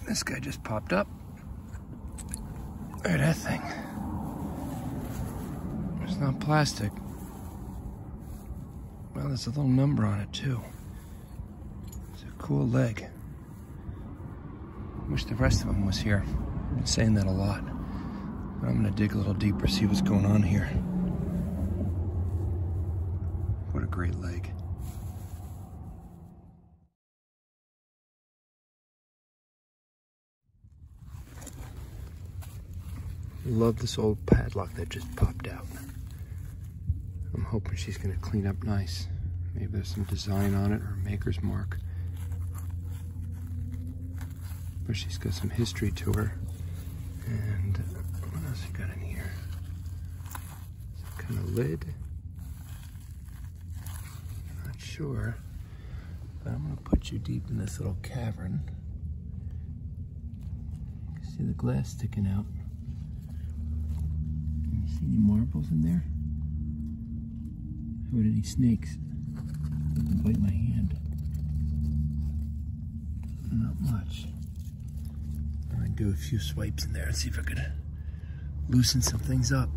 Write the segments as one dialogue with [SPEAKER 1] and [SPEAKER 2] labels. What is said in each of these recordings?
[SPEAKER 1] This guy just popped up. Look at that thing. It's not plastic. Well, there's a little number on it too. It's a cool leg. Wish the rest of them was here. I've been saying that a lot. But I'm gonna dig a little deeper, see what's going on here. What a great leg. Love this old padlock that just popped out. I'm hoping she's gonna clean up nice. Maybe there's some design on it or a maker's mark. But she's got some history to her. And what else you got in here? Some kind of lid. Not sure. But I'm gonna put you deep in this little cavern. You can see the glass sticking out. Can you see any marbles in there? How about any snakes? They can bite my hand. Not much. I'm gonna do a few swipes in there and see if I could loosen some things up.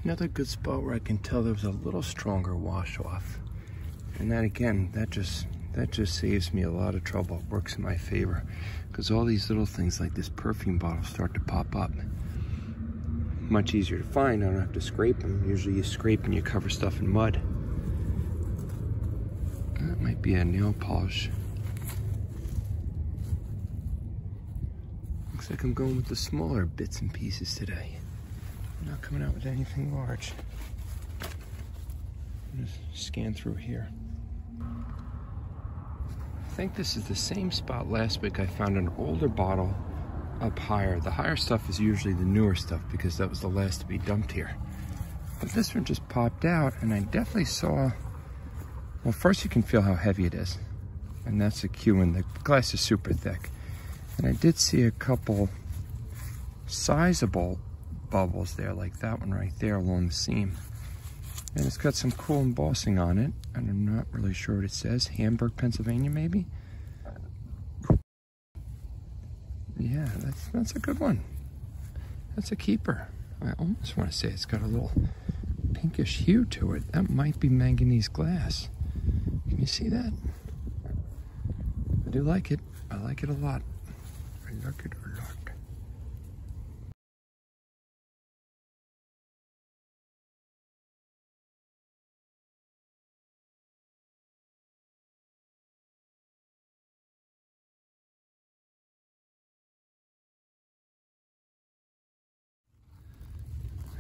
[SPEAKER 1] Another good spot where I can tell there was a little stronger wash off. And that again, that just saves me a lot of trouble. It works in my favor. Because all these little things like this perfume bottle start to pop up. Much easier to find. I don't have to scrape them. Usually you scrape and you cover stuff in mud. That might be a nail polish. Looks like I'm going with the smaller bits and pieces today. I'm not coming out with anything large. I'll just scan through here. I think this is the same spot last week. I found an older bottle up higher. The higher stuff is usually the newer stuff because that was the last to be dumped here. But this one just popped out and I definitely saw, well, first you can feel how heavy it is. And that's a cue, and the glass is super thick. And I did see a couple sizable bubbles there, like that one right there along the seam. And it's got some cool embossing on it, and I'm not really sure what it says. Hamburg, Pennsylvania, maybe? Yeah, that's a good one. That's a keeper. I almost want to say it's got a little pinkish hue to it. That might be manganese glass. Can you see that? I do like it. I like it a lot. I like it a lot.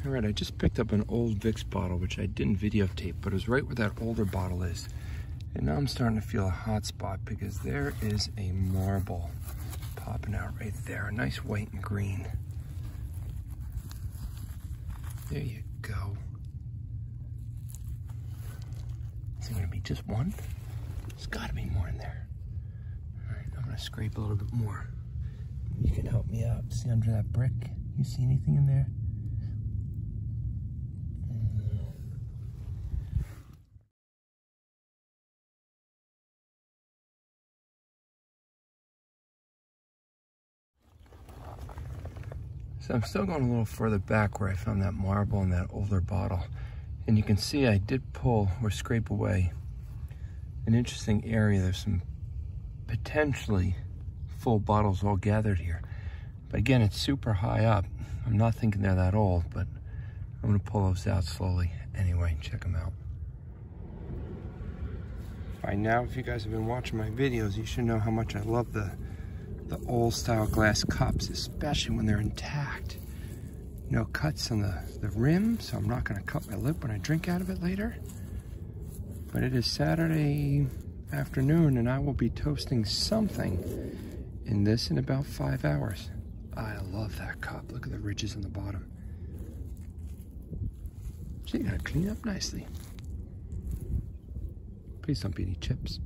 [SPEAKER 1] All right, I just picked up an old Vicks bottle, which I didn't videotape, but it was right where that older bottle is. And now I'm starting to feel a hot spot because there is a marble popping out right there. A nice white and green. There you go. Is it gonna be just one? There's gotta be more in there. All right, I'm gonna scrape a little bit more. You can help me out. See under that brick? You see anything in there? So I'm still going a little further back where I found that marble in that older bottle. And you can see I did pull or scrape away an interesting area. There's some potentially full bottles all gathered here. But again, it's super high up. I'm not thinking they're that old, but I'm gonna pull those out slowly. Anyway, check them out. By now, if you guys have been watching my videos, you should know how much I love the old style glass cups, especially when they're intact. No cuts on the rim, so I'm not gonna cut my lip when I drink out of it later. But it is Saturday afternoon and I will be toasting something in this in about 5 hours. I love that cup. Look at the ridges on the bottom. So you gotta clean up nicely. Please don't be any chips.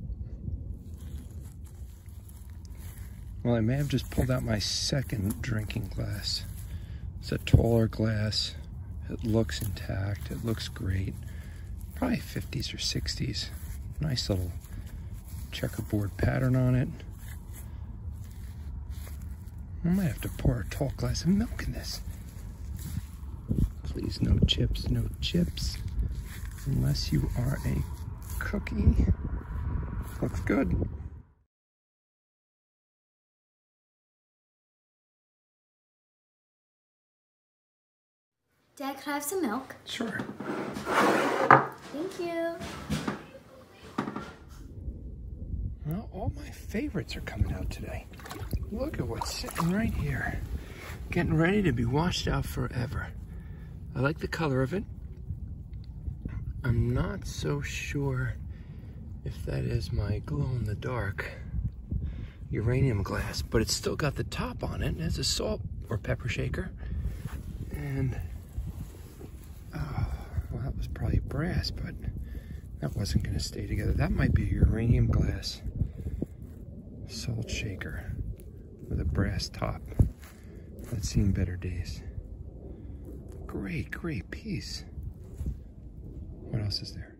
[SPEAKER 1] Well, I may have just pulled out my second drinking glass. It's a taller glass, It looks intact. It looks great. Probably 50s or 60s. Nice little checkerboard pattern on it. I might have to pour a tall glass of milk in this. Please, no chips, no chips. Unless you are a cookie. Looks good.
[SPEAKER 2] Dad, can I have some milk?
[SPEAKER 1] Sure.
[SPEAKER 2] Thank you.
[SPEAKER 1] Well, all my favorites are coming out today. Look at what's sitting right here. Getting ready to be washed out forever. I like the color of it. I'm not so sure if that is my glow-in-the-dark uranium glass, but it's still got the top on it. It has a salt or pepper shaker. And, oh, well, that was probably brass, but that wasn't going to stay together. That might be a uranium glass salt shaker with a brass top. That's seen better days. Great, great piece. What else is there?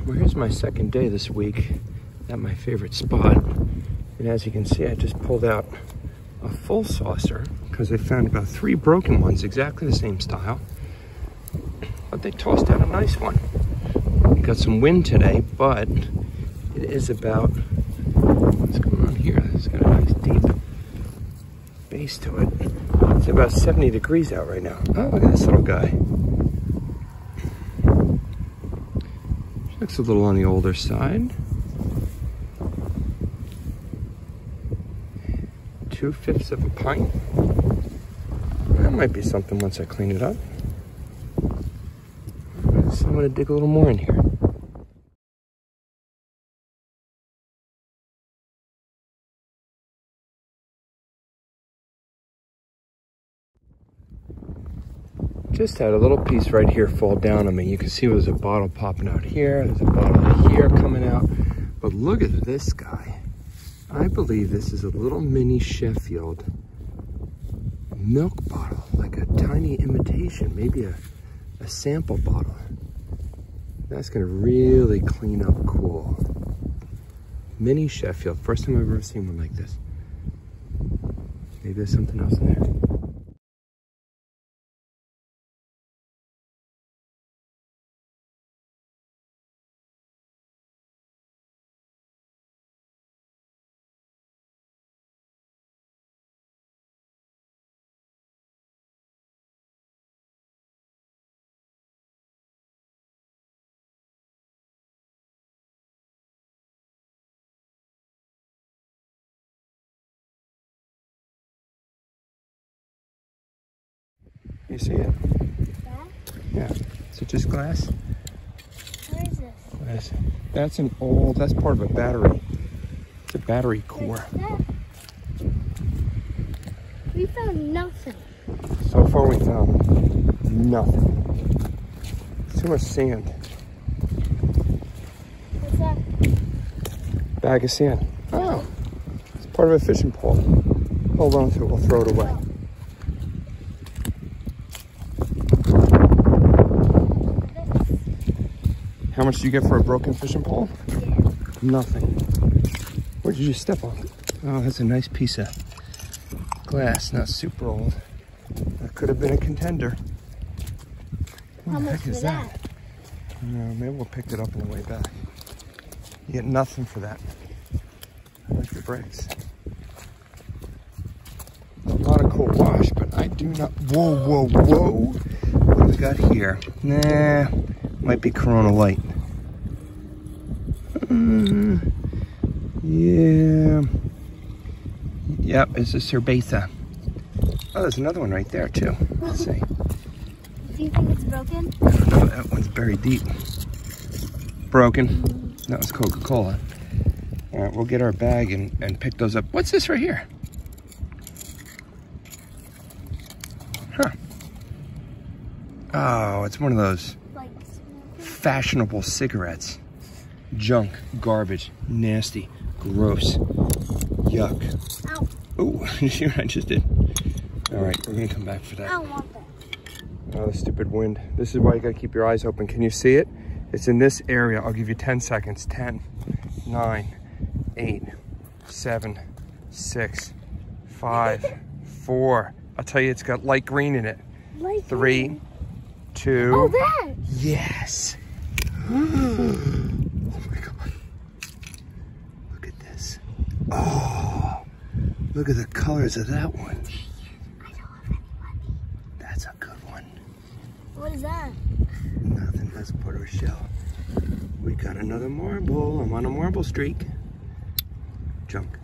[SPEAKER 1] Well, here's my second day this week at my favorite spot. And as you can see, I just pulled out a full saucer because they found about 3 broken ones, exactly the same style. But they tossed out a nice one. We got some wind today, but it is about, what's going on here? It's got a nice deep base to it. It's about 70 degrees out right now. Oh, look at this little guy. Looks a little on the older side. 2/5 of a pint. That might be something once I clean it up. So I'm gonna dig a little more in here. Just had a little piece right here fall down on me. You can see there's a bottle popping out here. There's a bottle here coming out. But look at this guy. I believe this is a little mini Sheffield milk bottle, like a tiny imitation, maybe a sample bottle. That's gonna really clean up cool. Mini Sheffield, first time I've ever seen one like this. Maybe there's something else in there. You see it? Yeah. Is it just glass?
[SPEAKER 2] What is this?
[SPEAKER 1] Glass. That's an old, that's part of a battery. It's a battery core.
[SPEAKER 2] We found nothing.
[SPEAKER 1] So far we found nothing. Too much sand.
[SPEAKER 2] What's that?
[SPEAKER 1] Bag of sand. Oh, it's part of a fishing pole. Hold on to it, we'll throw it away. How much do you get for a broken fishing pole?
[SPEAKER 2] Yeah.
[SPEAKER 1] Nothing. What did you just step on? Oh, that's a nice piece of glass, not super old. That could have been a contender.
[SPEAKER 2] How much is that?
[SPEAKER 1] Maybe we'll pick it up on the way back. You get nothing for that. I like the brakes. do not. Whoa, whoa, whoa. What do we got here? Nah, might be Corona Light. Yeah. Yep, it's a cerveza. Oh, there's another one right there too. Let's see.
[SPEAKER 2] Do you think it's broken?
[SPEAKER 1] No, that one's buried deep. Broken. That was Coca-Cola. All right, we'll get our bag and pick those up. What's this right here? Huh. Oh, it's one of those fashionable cigarettes. Junk, garbage, nasty, gross, yuck.
[SPEAKER 2] Ow.
[SPEAKER 1] Oh, you see what I just did? All right, we're gonna come back for that.
[SPEAKER 2] I don't want that.
[SPEAKER 1] Oh, the stupid wind. This is why you gotta keep your eyes open. Can you see it? It's in this area. I'll give you 10 seconds. 10, 9, 8, 7, 6, 5, 4. I'll tell you, it's got light green in it.
[SPEAKER 2] Light
[SPEAKER 1] 3,
[SPEAKER 2] green.
[SPEAKER 1] 2.
[SPEAKER 2] Oh, that.
[SPEAKER 1] Yes. Oh my God. Look at this. Oh, look at the colors of that one.
[SPEAKER 2] I don't have any money.
[SPEAKER 1] That's a good one.
[SPEAKER 2] What is that?
[SPEAKER 1] Nothing, that's Puerto shell. We got another marble. I'm on a marble streak. Junk.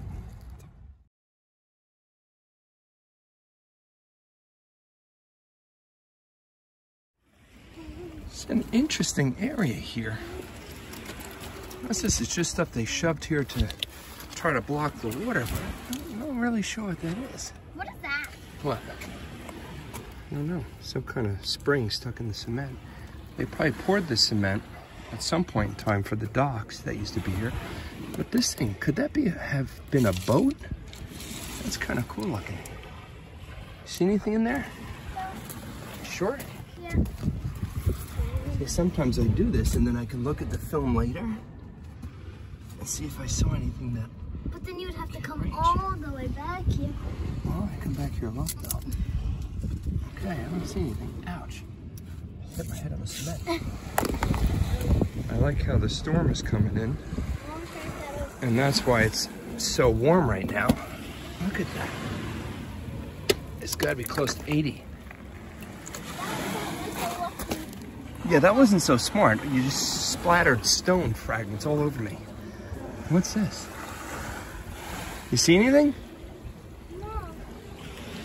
[SPEAKER 1] It's an interesting area here. What's this? It's just stuff they shoved here to try to block the water, but I'm not really sure what that is.
[SPEAKER 2] What is that?
[SPEAKER 1] What? I don't know. Some kind of spring stuck in the cement. They probably poured the cement at some point in time for the docks that used to be here. But this thing, could that have been a boat? That's kind of cool looking. See anything in there?
[SPEAKER 2] No.
[SPEAKER 1] Sure.
[SPEAKER 2] Yeah.
[SPEAKER 1] See, sometimes I do this and then I can look at the film later and see if I saw anything that.
[SPEAKER 2] But then you would have to come all the way back here.
[SPEAKER 1] Oh, I come back here a lot though. Okay, I don't see anything. Ouch. Hit my head on the cement. I like how the storm is coming in. And that's why it's so warm right now. Look at that. It's gotta be close to 80. Yeah, that wasn't so smart. You just splattered stone fragments all over me. What's this? You see anything?
[SPEAKER 2] No.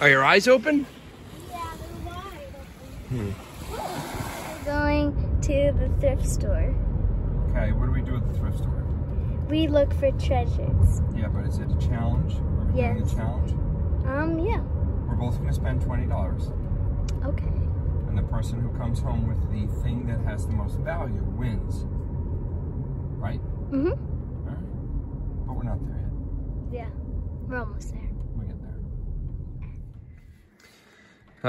[SPEAKER 1] Are your eyes open?
[SPEAKER 2] Yeah, they're wide. We're going to the thrift store.
[SPEAKER 1] Okay, what do we do at the thrift store?
[SPEAKER 2] We look for treasures.
[SPEAKER 1] Yeah, but is it a challenge? Are we doing a challenge?
[SPEAKER 2] Yeah.
[SPEAKER 1] We're both gonna spend $20.
[SPEAKER 2] Okay.
[SPEAKER 1] And the person who comes home with the thing that has the most value wins. Right?
[SPEAKER 2] Mm-hmm.
[SPEAKER 1] All right. But we're not there yet.
[SPEAKER 2] Yeah. We're almost there.
[SPEAKER 1] We'll get there.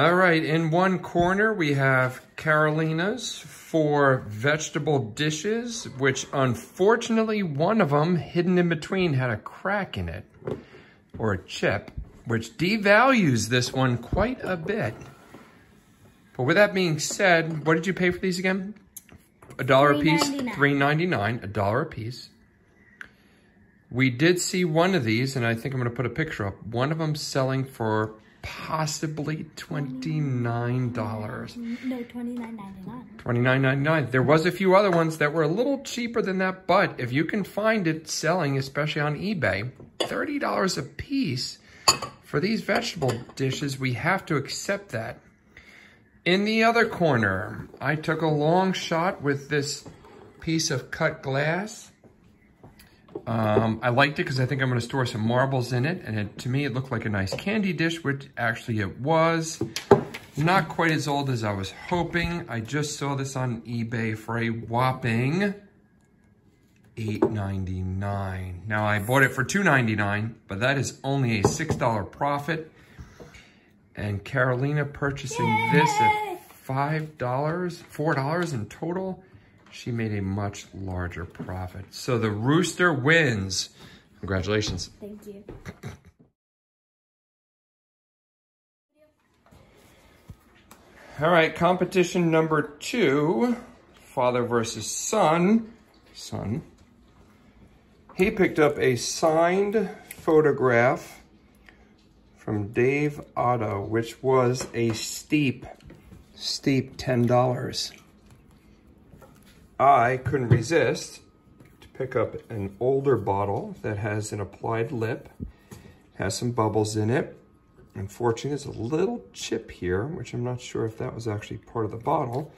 [SPEAKER 1] All right, in one corner we have Carolina's 4 vegetable dishes, which unfortunately one of them hidden in between had a crack in it, or a chip, which devalues this one quite a bit. But with that being said, what did you pay for these again? $1 a piece? $3.99, $1 a piece. We did see one of these, and I think I'm gonna put a picture up. One of them selling for possibly $29.
[SPEAKER 2] No, $29.99.
[SPEAKER 1] $29.99. There was a few other ones that were a little cheaper than that, but if you can find it selling, especially on eBay, $30 a piece for these vegetable dishes, we have to accept that. In the other corner, I took a long shot with this piece of cut glass. I liked it because I think I'm going to store some marbles in it, and to me it looked like a nice candy dish, which actually it was. Not quite as old as I was hoping. I just saw this on eBay for a whopping $8.99. Now I bought it for $2.99, but that is only a $6 profit. And Carolina purchasing this at $4 in total. She made a much larger profit. So the rooster wins. Congratulations.
[SPEAKER 2] Thank you.
[SPEAKER 1] All right, competition number 2, father versus son. He picked up a signed photograph from from Dave Otto, which was a steep $10. I couldn't resist to pick up an older bottle that has an applied lip, has some bubbles in it. Unfortunately, there's a little chip here, which I'm not sure if that was actually part of the bottle.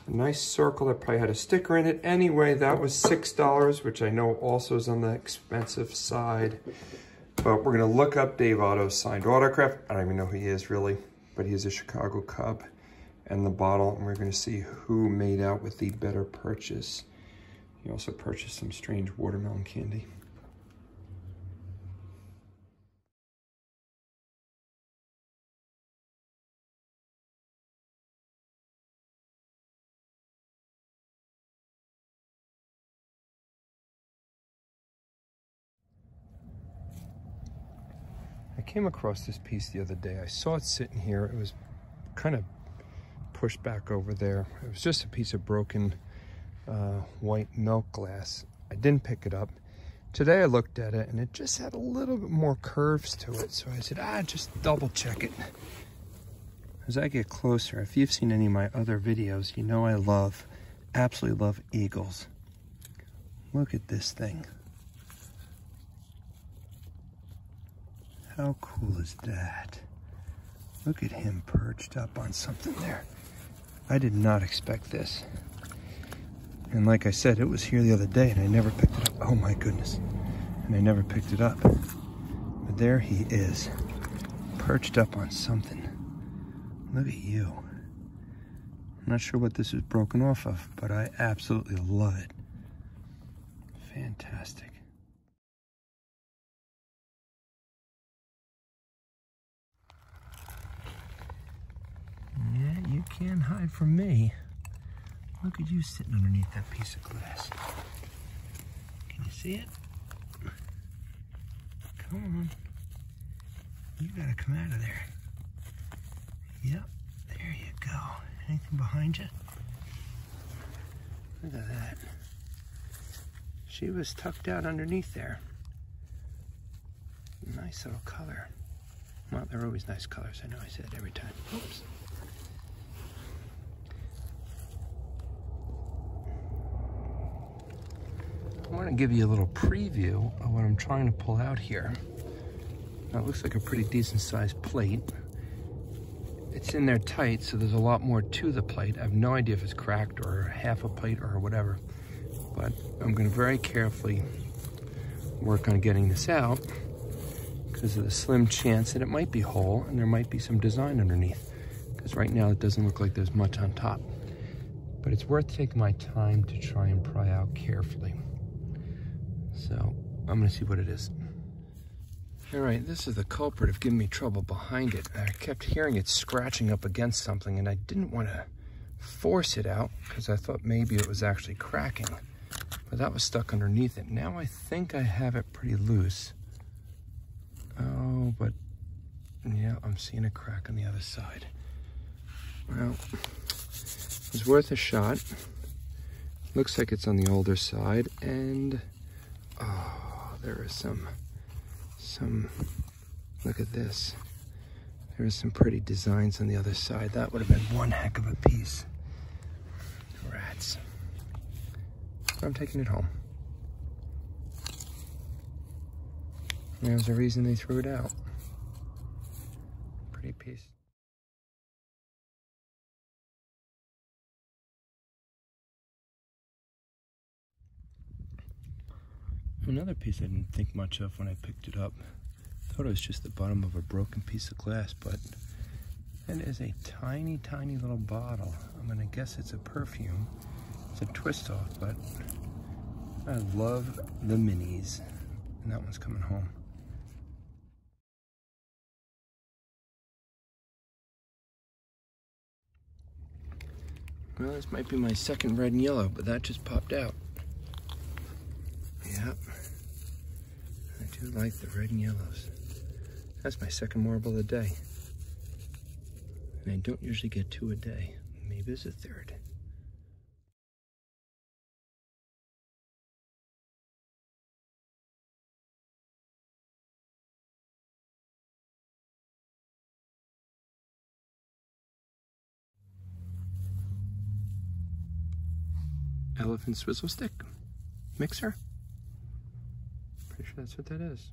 [SPEAKER 1] A nice circle that probably had a sticker in it. Anyway, that was $6, which I know also is on the expensive side. But we're gonna look up Dave Otto's signed autograph. I don't even know who he is really, but he is a Chicago Cub, and the bottle, and we're gonna see who made out with the better purchase. He also purchased some strange watermelon candy. I came across this piece the other day. I saw it sitting here. It was kind of pushed back over there. It was just a piece of broken white milk glass. I didn't pick it up. Today I looked at it and it just had a little bit more curves to it. So I said, just double check it. As I get closer, if you've seen any of my other videos, you know I absolutely love eagles. Look at this thing. How cool is that? Look at him perched up on something there. I did not expect this. And like I said, it was here the other day and I never picked it up. Oh my goodness. And I never picked it up. But there he is, perched up on something. Look at you. I'm not sure what this is broken off of, but I absolutely love it. Fantastic. Yeah, you can't hide from me. Look at you sitting underneath that piece of glass. Can you see it? Come on. You gotta come out of there. Yep, there you go. Anything behind you? Look at that. She was tucked out underneath there. Nice little color. Well, they're always nice colors. I know I say it every time. Oops. I want to give you a little preview of what I'm trying to pull out here. Now, it looks like a pretty decent sized plate. It's in there tight, so there's a lot more to the plate. I have no idea if it's cracked or half a plate or whatever, but I'm going to very carefully work on getting this out because of the slim chance that it might be whole and there might be some design underneath, because right now it doesn't look like there's much on top. But it's worth taking my time to try and pry out carefully. So I'm gonna see what it is. All right, this is the culprit of giving me trouble behind it. I kept hearing it scratching up against something and I didn't want to force it out because I thought maybe it was actually cracking, but that was stuck underneath it. Now I think I have it pretty loose. Oh, but yeah, I'm seeing a crack on the other side. Well, it was worth a shot. Looks like it's on the older side, and oh, there is some, look at this. There is some pretty designs on the other side. That would have been one heck of a piece. Rats. But I'm taking it home. There's a reason they threw it out. Pretty piece. Another piece I didn't think much of when I picked it up. Thought it was just the bottom of a broken piece of glass, but it is a tiny, tiny little bottle. I'm gonna guess it's a perfume. It's a twist off, but I love the minis. And that one's coming home. Well, this might be my second red and yellow, but that just popped out. Yep. I do like the red and yellows. That's my second marble of the day. And I don't usually get 2 a day. Maybe it's a third. elephant swizzle stick mixer. Pretty sure that's what that is.